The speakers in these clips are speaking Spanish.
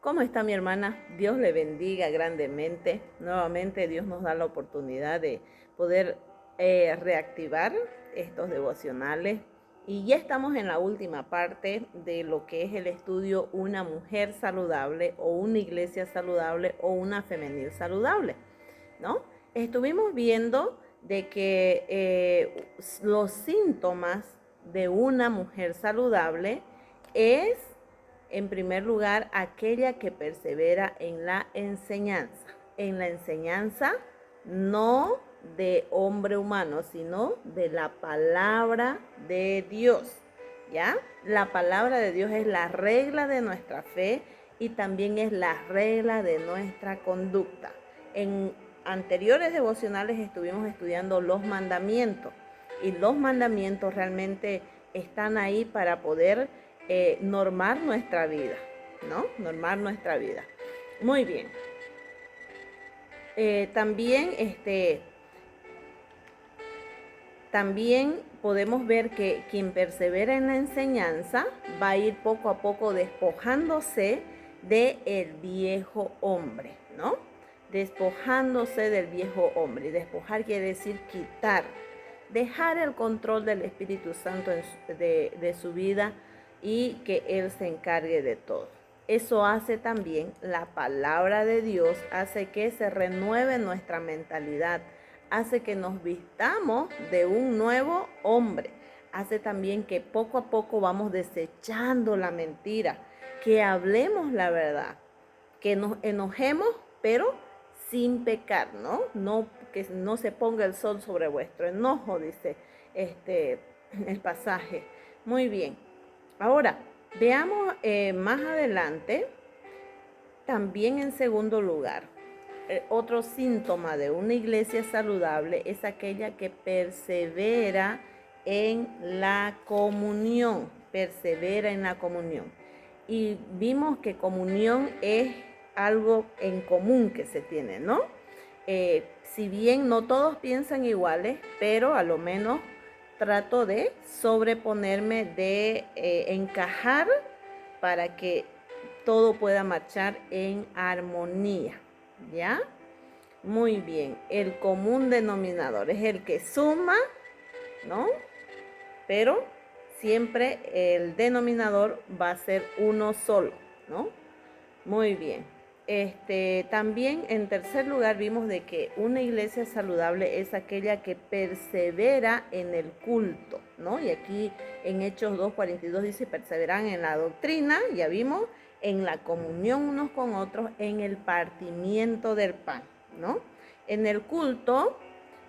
¿Cómo está mi hermana? Dios le bendiga grandemente. Nuevamente Dios nos da la oportunidad de poder reactivar estos devocionales. Y ya estamos en la última parte de lo que es el estudio Una mujer saludable o una iglesia saludable o una femenil saludable, ¿no? Estuvimos viendo de que los síntomas de una mujer saludable es, en primer lugar, aquella que persevera en la enseñanza. En la enseñanza no de hombre humano, sino de la palabra de Dios. ¿Ya? La palabra de Dios es la regla de nuestra fe y también es la regla de nuestra conducta. En anteriores devocionales estuvimos estudiando los mandamientos y los mandamientos realmente están ahí para poder normar nuestra vida, ¿no? Normar nuestra vida. Muy bien. También podemos ver que quien persevera en la enseñanza va a ir poco a poco despojándose del viejo hombre, ¿no? Despojándose del viejo hombre. Despojar quiere decir quitar, dejar el control del Espíritu Santo de su vida y que Él se encargue de todo. Eso hace también la palabra de Dios, hace que se renueve nuestra mentalidad, hace que nos vistamos de un nuevo hombre, hace también que poco a poco vamos desechando la mentira, que hablemos la verdad, que nos enojemos, pero sin pecar, ¿no? Que no se ponga el sol sobre vuestro enojo, dice el pasaje. Muy bien. Ahora, veamos más adelante, también en segundo lugar, otro síntoma de una iglesia saludable es aquella que persevera en la comunión, persevera en la comunión. Y vimos que comunión es algo en común que se tiene, ¿no? Si bien no todos piensan iguales, pero a lo menos trato de sobreponerme, de encajar para que todo pueda marchar en armonía, ¿ya? Muy bien, el común denominador es el que suma, ¿no? Pero siempre el denominador va a ser uno solo, ¿no? Muy bien. También en tercer lugar vimos de que una iglesia saludable es aquella que persevera en el culto, ¿no? Y aquí en Hechos 2:42 dice perseveran en la doctrina, ya vimos, en la comunión unos con otros, en el partimiento del pan, ¿no? En el culto,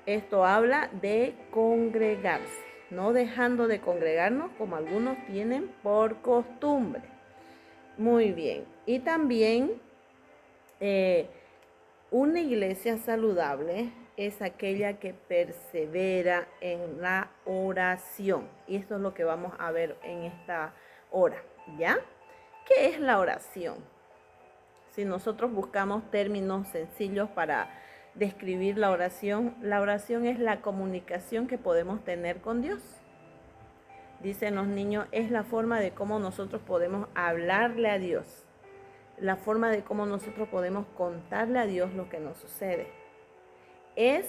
esto habla de congregarse, no dejando de congregarnos como algunos tienen por costumbre. Muy bien. Y también una iglesia saludable es aquella que persevera en la oración. Y esto es lo que vamos a ver en esta hora, ¿ya? ¿Qué es la oración? Si nosotros buscamos términos sencillos para describir la oración es la comunicación que podemos tener con Dios. Dicen los niños, es la forma de cómo nosotros podemos hablarle a Dios, la forma de cómo nosotros podemos contarle a Dios lo que nos sucede. Es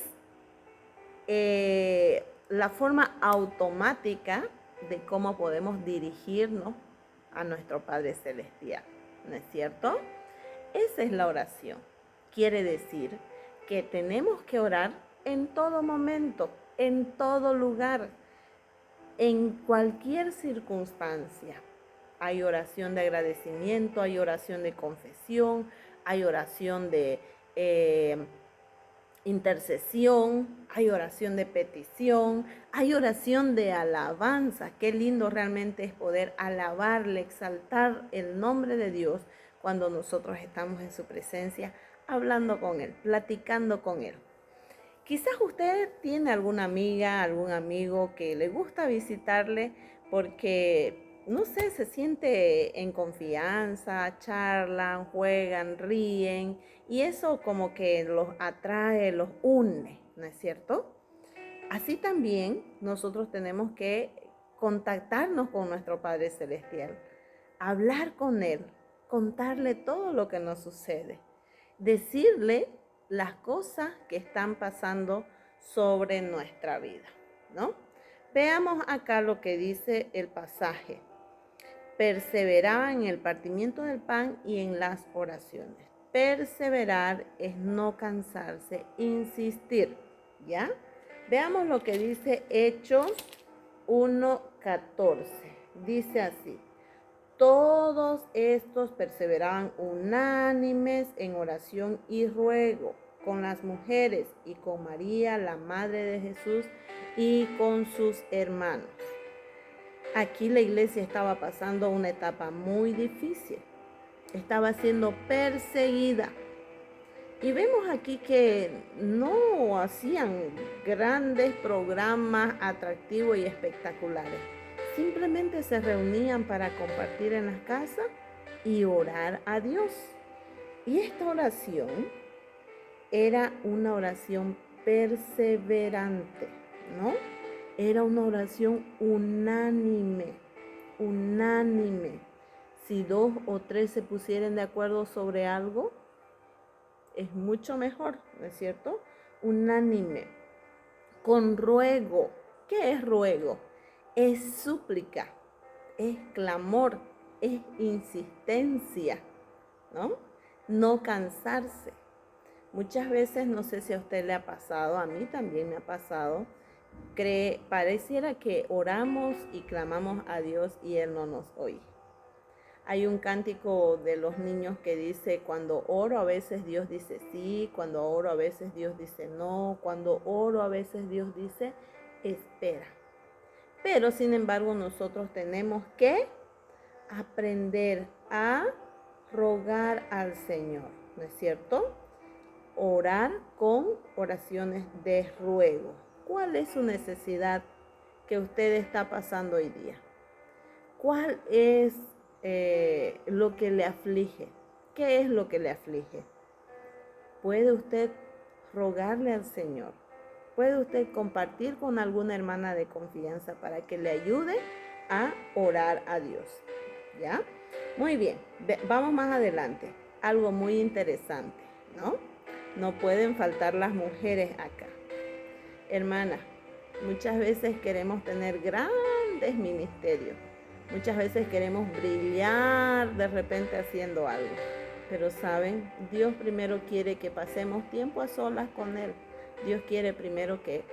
la forma automática de cómo podemos dirigirnos a nuestro Padre Celestial, ¿no es cierto? Esa es la oración. Quiere decir que tenemos que orar en todo momento, en todo lugar, en cualquier circunstancia. Hay oración de agradecimiento, hay oración de confesión, hay oración de intercesión, hay oración de petición, hay oración de alabanza. Qué lindo realmente es poder alabarle, exaltar el nombre de Dios cuando nosotros estamos en su presencia, hablando con Él, platicando con Él. Quizás usted tiene alguna amiga, algún amigo que le gusta visitarle porque, no sé, se siente en confianza, charlan, juegan, ríen y eso como que los atrae, los une, ¿no es cierto? Así también nosotros tenemos que contactarnos con nuestro Padre Celestial, hablar con Él, contarle todo lo que nos sucede, decirle las cosas que están pasando sobre nuestra vida, ¿no? Veamos acá lo que dice el pasaje. Perseveraba en el partimiento del pan y en las oraciones. Perseverar es no cansarse, insistir, ¿ya? Veamos lo que dice Hechos 1:14. Dice así: todos estos perseveraban unánimes en oración y ruego con las mujeres y con María, la madre de Jesús, y con sus hermanos. Aquí la iglesia estaba pasando una etapa muy difícil. Estaba siendo perseguida. Y vemos aquí que no hacían grandes programas atractivos y espectaculares. Simplemente se reunían para compartir en las casas y orar a Dios. Y esta oración era una oración perseverante, ¿no? Era una oración unánime, unánime. Si 2 o 3 se pusieran de acuerdo sobre algo, es mucho mejor, ¿no es cierto? Unánime, con ruego. ¿Qué es ruego? Es súplica, es clamor, es insistencia, ¿no? No cansarse. Muchas veces, no sé si a usted le ha pasado, a mí también me ha pasado, pareciera que oramos y clamamos a Dios y Él no nos oye. Hay un cántico de los niños que dice: cuando oro a veces Dios dice sí, cuando oro a veces Dios dice no, cuando oro a veces Dios dice espera. Pero sin embargo nosotros tenemos que aprender a rogar al Señor, ¿no es cierto? Orar con oraciones de ruego. ¿Cuál es su necesidad que usted está pasando hoy día? ¿Cuál es lo que le aflige? ¿Qué es lo que le aflige? ¿Puede usted rogarle al Señor? ¿Puede usted compartir con alguna hermana de confianza para que le ayude a orar a Dios? ¿Ya? Muy bien, vamos más adelante. Algo muy interesante, ¿no? No pueden faltar las mujeres acá. Hermana, muchas veces queremos tener grandes ministerios. Muchas veces queremos brillar de repente haciendo algo. Pero saben, Dios primero quiere que pasemos tiempo a solas con Él. Dios quiere primero que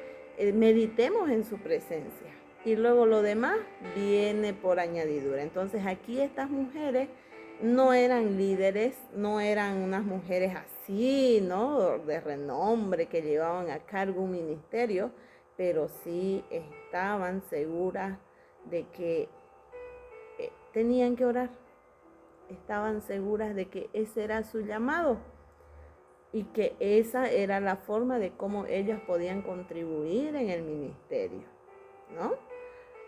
meditemos en su presencia. Y luego lo demás viene por añadidura. Entonces aquí estas mujeres no eran líderes, no eran unas mujeres así, ¿no? De renombre que llevaban a cargo un ministerio, pero sí estaban seguras de que tenían que orar. Estaban seguras de que ese era su llamado y que esa era la forma de cómo ellos podían contribuir en el ministerio, ¿no?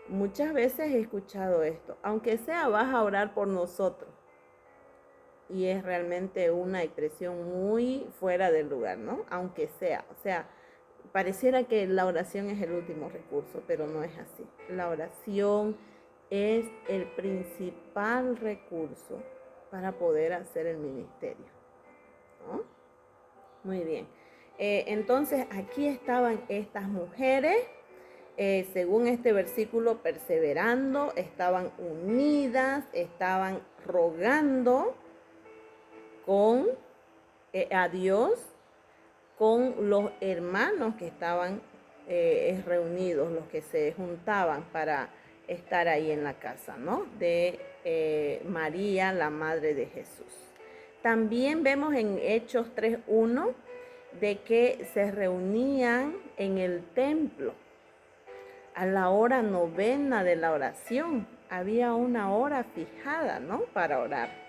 Muchas veces he escuchado esto: aunque sea, vas a orar por nosotros. Y es realmente una expresión muy fuera del lugar, ¿no? Aunque sea, o sea, pareciera que la oración es el último recurso, pero no es así. La oración es el principal recurso para poder hacer el ministerio, ¿no? Muy bien. Entonces aquí estaban estas mujeres, según este versículo, perseverando, estaban unidas, estaban rogando a Dios con los hermanos que estaban reunidos, los que se juntaban para estar ahí en la casa, ¿no? De María, la madre de Jesús. También vemos en Hechos 3:1 de que se reunían en el templo a la hora novena de la oración. Había una hora fijada, ¿no? Para orar.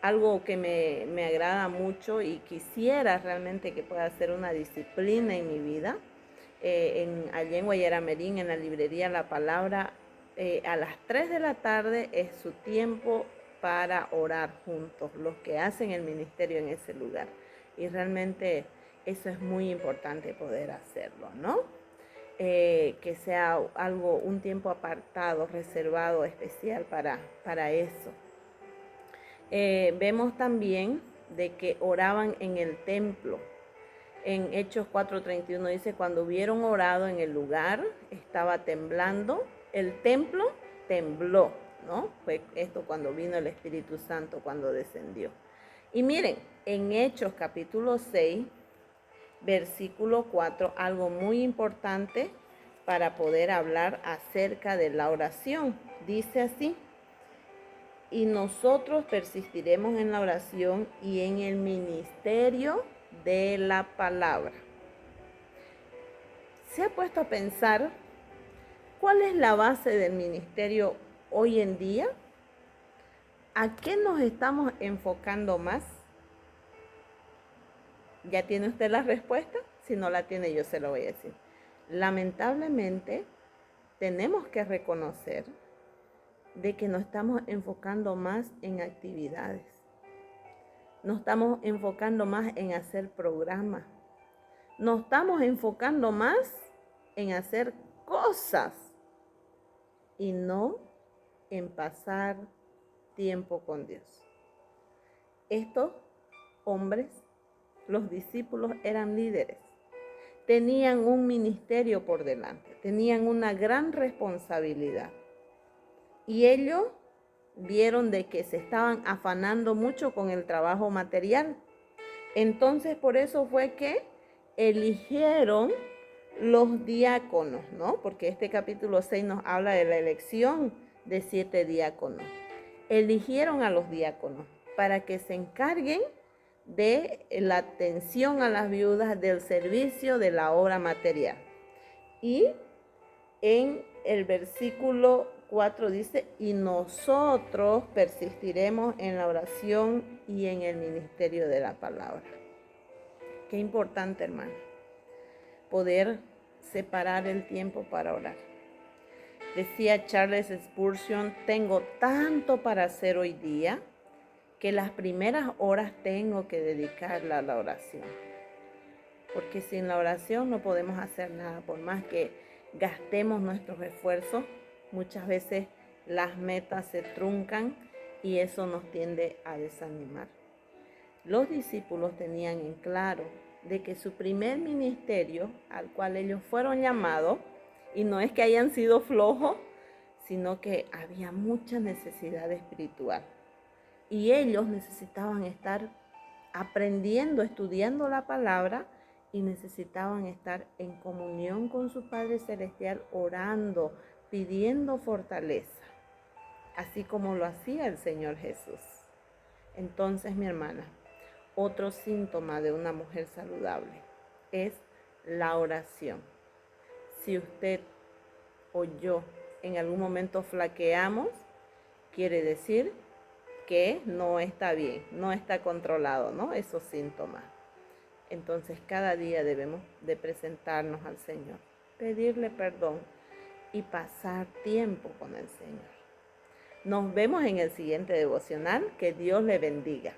Algo que me agrada mucho y quisiera realmente que pueda ser una disciplina en mi vida. Allá en Guayaramerín, en la librería La Palabra, a las 3 de la tarde es su tiempo para orar juntos, los que hacen el ministerio en ese lugar. Y realmente eso es muy importante poder hacerlo, ¿no? Que sea un tiempo apartado, reservado, especial para eso. Vemos también de que oraban en el templo. En Hechos 4:31 dice, cuando hubieron orado en el lugar, estaba temblando, el templo tembló, ¿no? Fue esto cuando vino el Espíritu Santo, cuando descendió. Y miren, en Hechos capítulo 6, versículo 4, algo muy importante para poder hablar acerca de la oración. Dice así, y nosotros persistiremos en la oración y en el ministerio de la palabra. ¿Se ha puesto a pensar cuál es la base del ministerio hoy en día? ¿A qué nos estamos enfocando más? ¿Ya tiene usted la respuesta? Si no la tiene, yo se lo voy a decir. Lamentablemente, tenemos que reconocer de que nos estamos enfocando más en actividades. Nos estamos enfocando más en hacer programas. Nos estamos enfocando más en hacer cosas y no en pasar tiempo con Dios. Estos hombres, los discípulos, eran líderes. Tenían un ministerio por delante, tenían una gran responsabilidad. Y ellos vieron de que se estaban afanando mucho con el trabajo material. Entonces, por eso fue que eligieron los diáconos, ¿no? Porque este capítulo 6 nos habla de la elección de 7 diáconos. Eligieron a los diáconos para que se encarguen de la atención a las viudas, del servicio de la obra material. Y en el versículo 4 dice, y nosotros persistiremos en la oración y en el ministerio de la palabra. Qué importante, hermano, poder separar el tiempo para orar. Decía Charles Spurgeon, tengo tanto para hacer hoy día que las primeras horas tengo que dedicarla a la oración. Porque sin la oración no podemos hacer nada, por más que gastemos nuestros esfuerzos, muchas veces las metas se truncan y eso nos tiende a desanimar. Los discípulos tenían en claro de que su primer ministerio al cual ellos fueron llamados, y no es que hayan sido flojos, sino que había mucha necesidad espiritual. Y ellos necesitaban estar aprendiendo, estudiando la palabra, y necesitaban estar en comunión con su Padre Celestial, orando, pidiendo fortaleza, así como lo hacía el Señor Jesús. Entonces, mi hermana, otro síntoma de una mujer saludable es la oración. Si usted o yo en algún momento flaqueamos, quiere decir que no está bien, no está controlado, ¿no? Esos síntomas. Entonces cada día debemos de presentarnos al Señor, pedirle perdón y pasar tiempo con el Señor. Nos vemos en el siguiente devocional. Que Dios le bendiga.